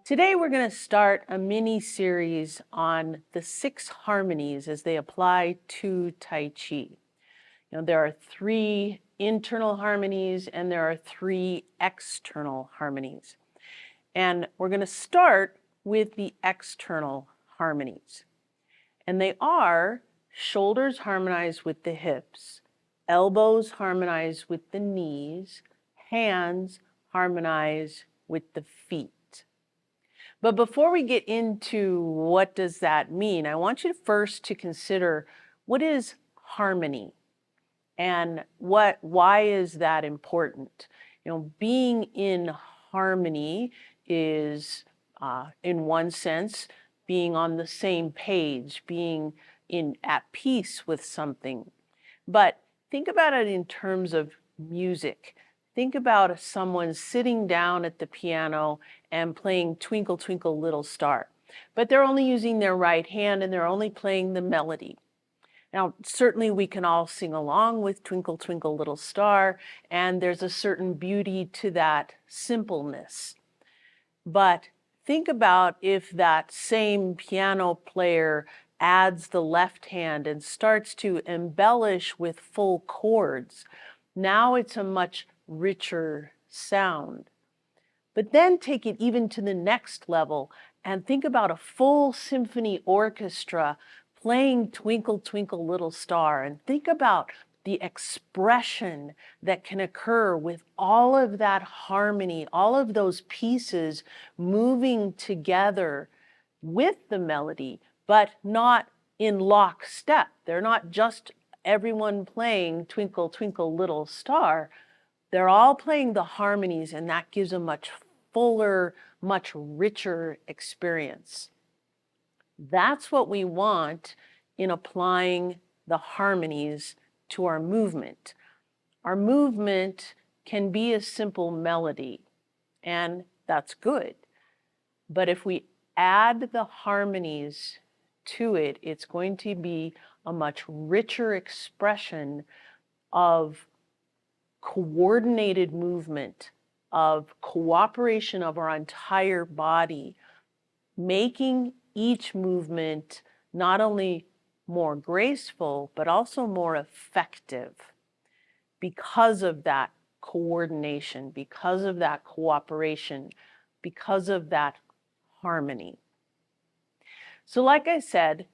Today we're going to start a mini series on the 6 harmonies as they apply to Tai Chi. There are 3 internal harmonies and there are 3 external harmonies. And we're going to start with the external harmonies. And they are shoulders harmonized with the hips, elbows harmonized with the knees, hands harmonized with the feet. But before we get into what does that mean, I want you first to consider what is harmony and why is that important? Being in harmony is, in one sense, being on the same page, being at peace with something. But think about it in terms of music. Think about someone sitting down at the piano and playing Twinkle, Twinkle, Little Star. But they're only using their right hand and they're only playing the melody. Now, certainly we can all sing along with Twinkle, Twinkle, Little Star, and there's a certain beauty to that simpleness. But think about if that same piano player adds the left hand and starts to embellish with full chords. Now it's a much richer sound. But then take it even to the next level and think about a full symphony orchestra playing Twinkle, Twinkle, Little Star, and think about the expression that can occur with all of that harmony, all of those pieces moving together with the melody, but not in lockstep. They're not just everyone playing Twinkle, Twinkle, Little Star. They're all playing the harmonies, and that gives a much fuller, much richer experience. That's what we want in applying the harmonies to our movement. Our movement can be a simple melody, and that's good. But if we add the harmonies to it, it's going to be a much richer expression of coordinated movement, of cooperation of our entire body, making each movement not only more graceful, but also more effective because of that coordination, because of that cooperation, because of that harmony. So like I said,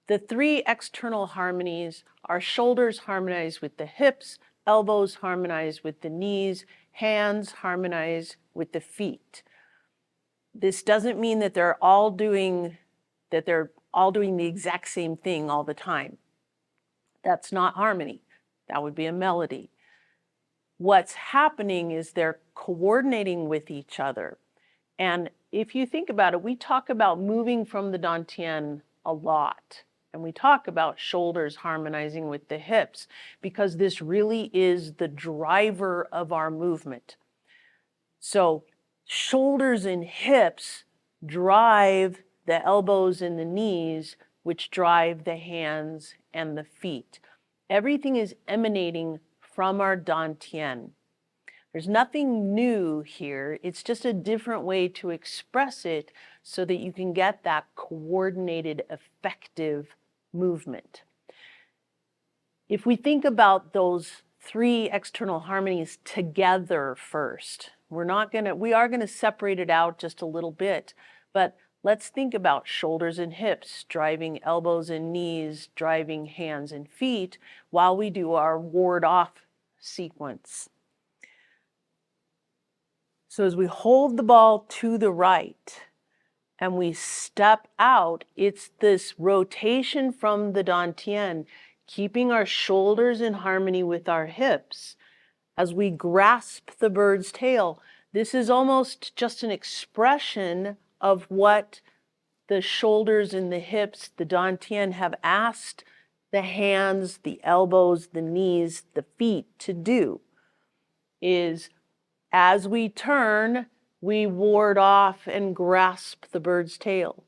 the 3 external harmonies are shoulders harmonized with the hips, elbows harmonized with the knees, hands harmonized with the feet. This doesn't mean that they're all doing the exact same thing all the time. That's not harmony. That would be a melody. What's happening is they're coordinating with each other. And if you think about it, we talk about moving from the Dianne a lot. And we talk about shoulders harmonizing with the hips because this really is the driver of our movement. So shoulders and hips drive the elbows and the knees, which drive the hands and the feet. Everything is emanating from our Dianne. There's nothing new here. It's just a different way to express it so that you can get that coordinated, effective movement. If we think about those 3 external harmonies together first, we are going to separate it out just a little bit, but let's think about shoulders and hips, driving elbows and knees, driving hands and feet while we do our ward off sequence. So as we hold the ball to the right and we step out, it's this rotation from the Dianne, keeping our shoulders in harmony with our hips. As we grasp the bird's tail, this is almost just an expression of what the shoulders and the hips, the Dianne, have asked the hands, the elbows, the knees, the feet to do, is as we turn, we ward off and grasp the bird's tail.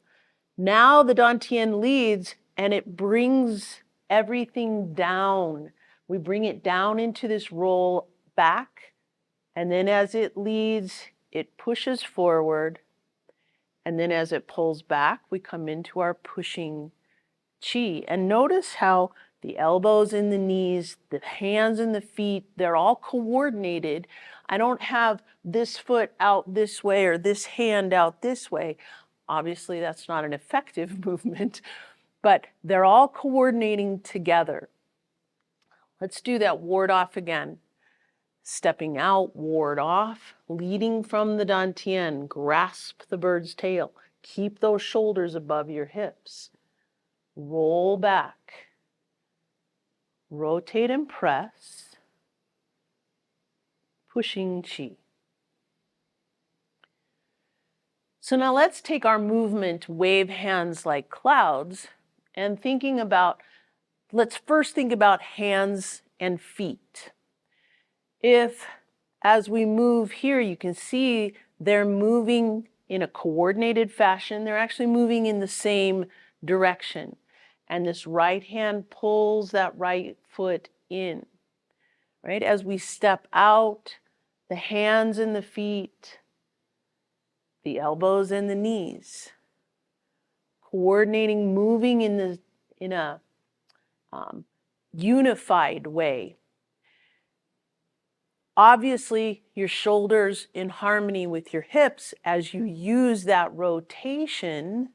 Now the Dianne leads and it brings everything down. We bring it down into this roll back, and then as it leads, it pushes forward, And then as it pulls back, we come into our pushing chi. And notice how the elbows and the knees, the hands and the feet, they're all coordinated. I don't have this foot out this way or this hand out this way. Obviously, that's not an effective movement, but they're all coordinating together. Let's do that ward off again. Stepping out, ward off, leading from the Dantian, grasp the bird's tail. Keep those shoulders above your hips. Roll back. Rotate and press. Pushing chi. So now let's take our movement, wave hands like clouds, and let's first think about hands and feet. If, as we move here, you can see they're moving in a coordinated fashion, they're actually moving in the same direction. And this right hand pulls that right foot in, right? As we step out, the hands and the feet, the elbows and the knees, coordinating, moving in a unified way. Obviously, your shoulders in harmony with your hips as you use that rotation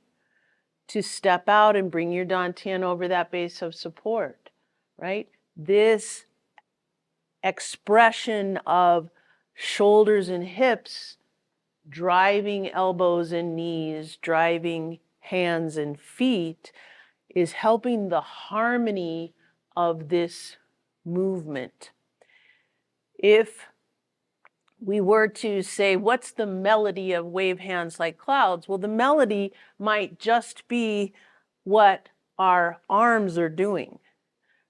to step out and bring your dantian over that base of support, right? This expression of shoulders and hips driving elbows and knees, driving hands and feet is helping the harmony of this movement. If we were to say, what's the melody of wave hands like clouds? Well, the melody might just be what our arms are doing,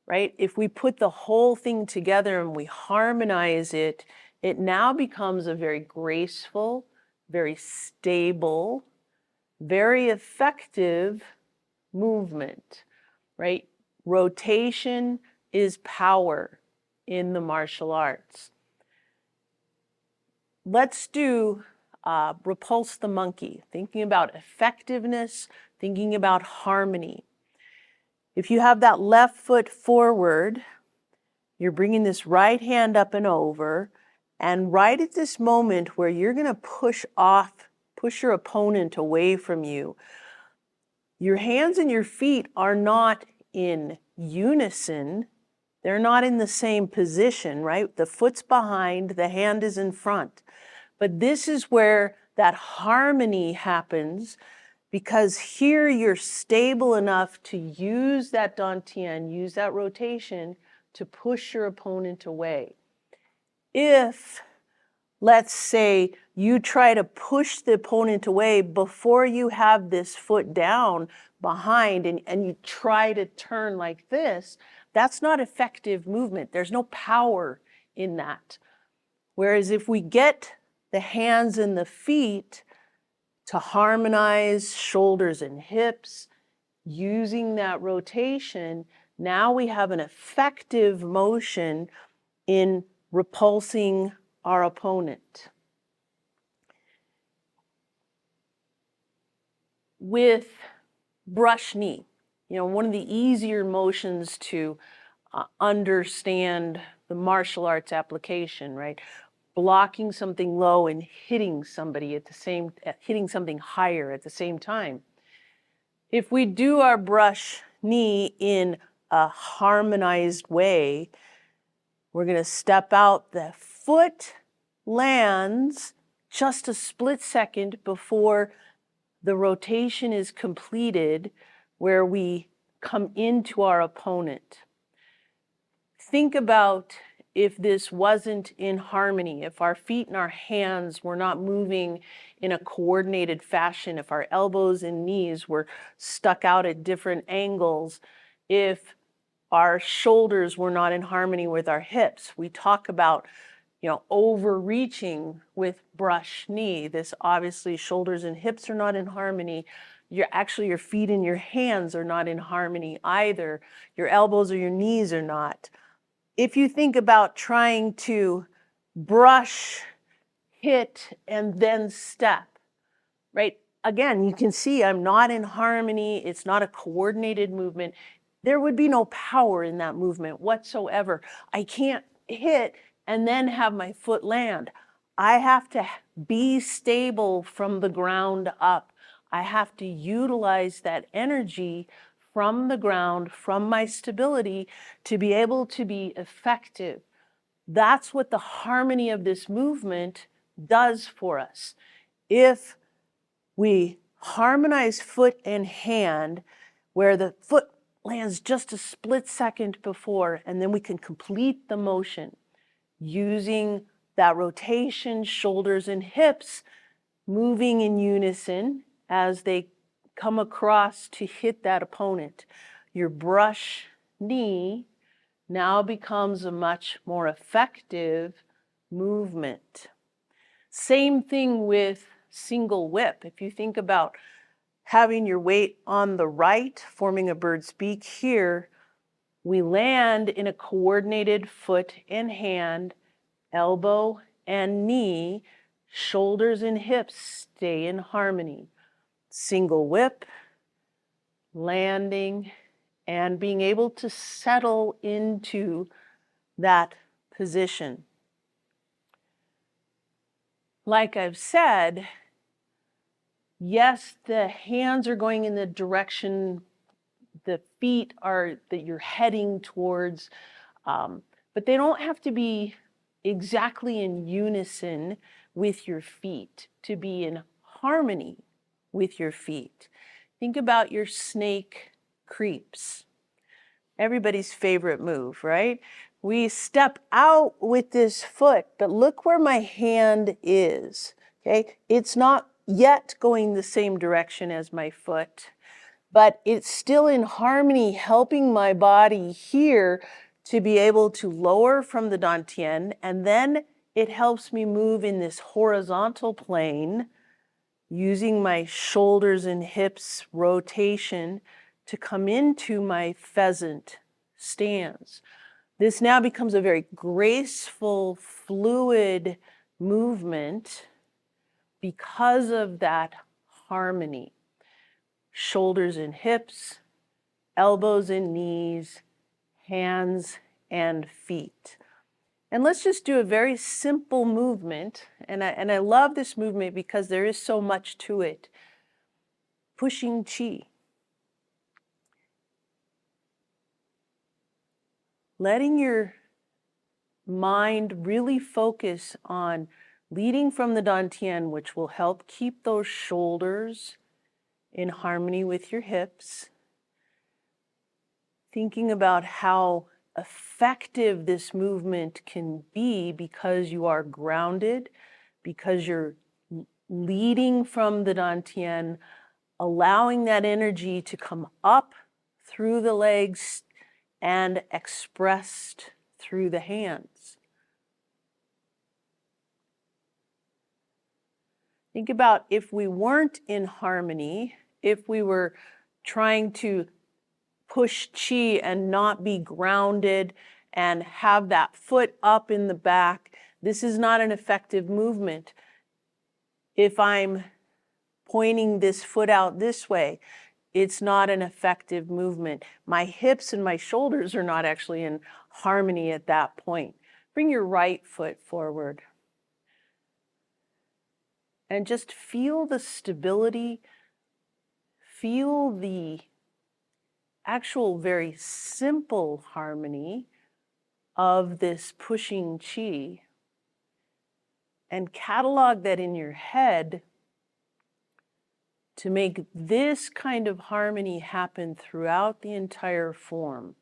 right? If we put the whole thing together and we harmonize it, it now becomes a very graceful, very stable, very effective movement, right? Rotation is power in the martial arts. Let's do repulse the monkey, thinking about effectiveness, thinking about harmony. If you have that left foot forward, you're bringing this right hand up and over, and right at this moment where you're going to push your opponent away from you, your hands and your feet are not in unison. They're not in the same position, right? The foot's behind, the hand is in front. But this is where that harmony happens, because here you're stable enough to use that dantian, use that rotation to push your opponent away. If, let's say, you try to push the opponent away before you have this foot down behind and you try to turn like this, that's not effective movement. There's no power in that. Whereas if we get the hands and the feet to harmonize shoulders and hips, using that rotation, now we have an effective motion in repulsing our opponent. With brush knee, one of the easier motions to understand the martial arts application, right? Blocking something low and hitting somebody hitting something higher at the same time. If we do our brush knee in a harmonized way, we're going to step out, the foot lands just a split second before the rotation is completed, where we come into our opponent. Think about if this wasn't in harmony, if our feet and our hands were not moving in a coordinated fashion, if our elbows and knees were stuck out at different angles, if our shoulders were not in harmony with our hips. We talk about, overreaching with brush knee. This obviously shoulders and hips are not in harmony. Your feet and your hands are not in harmony either. Your elbows or your knees are not. If you think about trying to brush, hit, and then step, right? again, you can see I'm not in harmony. It's not a coordinated movement. There would be no power in that movement whatsoever. I can't hit and then have my foot land. I have to be stable from the ground up. I have to utilize that energy from the ground, from my stability, to be able to be effective. That's what the harmony of this movement does for us. If we harmonize foot and hand, where the foot lands just a split second before, and then we can complete the motion using that rotation, shoulders and hips moving in unison as they come across to hit that opponent. Your brush knee now becomes a much more effective movement. Same thing with single whip. If you think about having your weight on the right, forming a bird's beak here, we land in a coordinated foot and hand, elbow and knee, shoulders and hips stay in harmony. Single whip, landing, and being able to settle into that position. Like I've said, yes, the hands are going in the direction the feet are that you're heading towards, but they don't have to be exactly in unison with your feet to be in harmony with your feet. Think about your snake creeps. Everybody's favorite move, right? We step out with this foot, but look where my hand is, okay? It's not yet going the same direction as my foot, but it's still in harmony, helping my body here to be able to lower from the dantian, and then it helps me move in this horizontal plane using my shoulders and hips rotation to come into my pheasant stance. This now becomes a very graceful, fluid movement because of that harmony. Shoulders and hips, elbows and knees, hands and feet. And let's just do a very simple movement. And I love this movement because there is so much to it. Pushing chi. Letting your mind really focus on leading from the dantian, which will help keep those shoulders in harmony with your hips. Thinking about how effective this movement can be because you are grounded, because you're leading from the dantian, allowing that energy to come up through the legs and expressed through the hands. Think about if we weren't in harmony, if we were trying to push chi and not be grounded and have that foot up in the back, this is not an effective movement. If I'm pointing this foot out this way, it's not an effective movement. My hips and my shoulders are not actually in harmony at that point. Bring your right foot forward. And just feel the stability, feel the actual very simple harmony of this pushing chi, and catalog that in your head to make this kind of harmony happen throughout the entire form.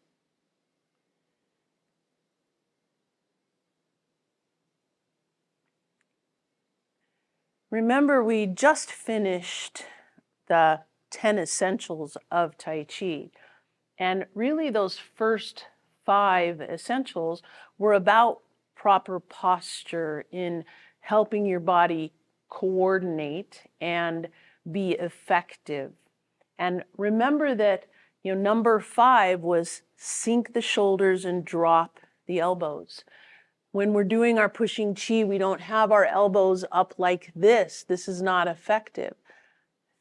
Remember, we just finished the 10 essentials of Tai Chi. And really those first 5 essentials were about proper posture in helping your body coordinate and be effective. And remember that, number 5 was sink the shoulders and drop the elbows. When we're doing our pushing chi, we don't have our elbows up like this. This is not effective.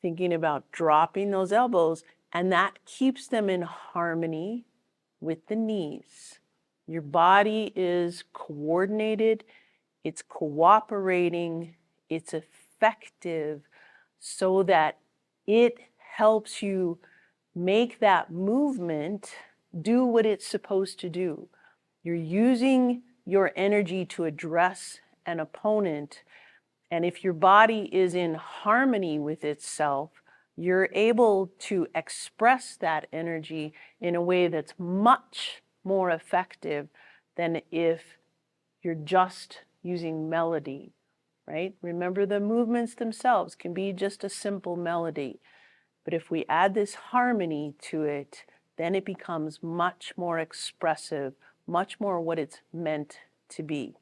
thinking about dropping those elbows, and that keeps them in harmony with the knees. Your body is coordinated, it's cooperating, it's effective so that it helps you make that movement do what it's supposed to do. You're using your energy to address an opponent, and if your body is in harmony with itself, you're able to express that energy in a way that's much more effective than if you're just using melody, right? Remember, the movements themselves can be just a simple melody. But if we add this harmony to it, then it becomes much more expressive, much more what it's meant to be.